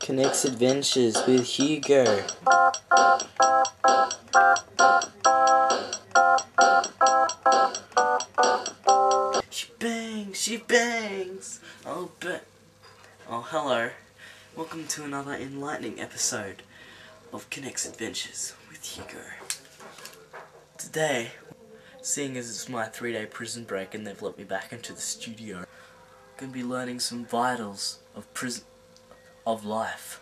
Knex Adventures with Hugo. She bangs! Oh, hello. Welcome to another enlightening episode of Knex Adventures with Hugo. Today, seeing as it's my 3-day prison break and they've let me back into the studio, I'm going to be learning some vitals of life.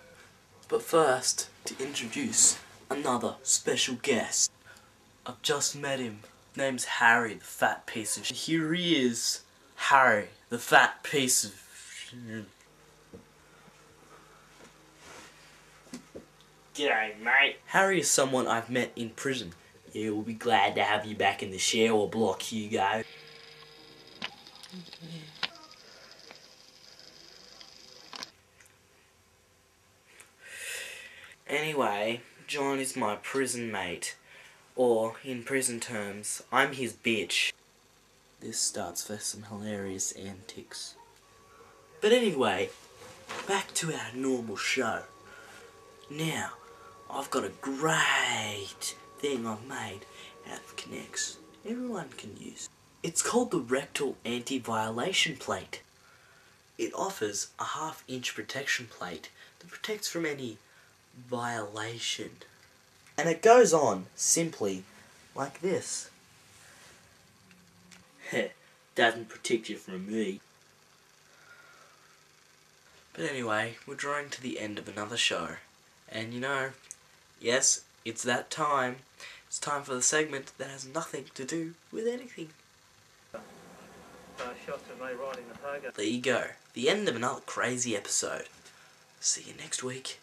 But first, to introduce another special guest. I've just met him. His name's Harry, the fat piece of shit. Here he is, Harry, the fat piece of shit. G'day, mate. Harry is someone I've met in prison. Yeah, we'll be glad to have you back in the shower block, Hugo. Anyway, John is my prison mate. Or, in prison terms, I'm his bitch. This starts for some hilarious antics. But anyway, back to our normal show. Now, I've got a great thing I've made out of Knex. Everyone can use. It's called the Rectal Anti-Violation Plate. It offers a 1/2-inch protection plate that protects from any violation. And it goes on simply like this. Heh, doesn't protect you from me. But anyway, we're drawing to the end of another show. And you know, yes, it's that time. It's time for the segment that has nothing to do with anything. There you go. The end of another crazy episode. See you next week.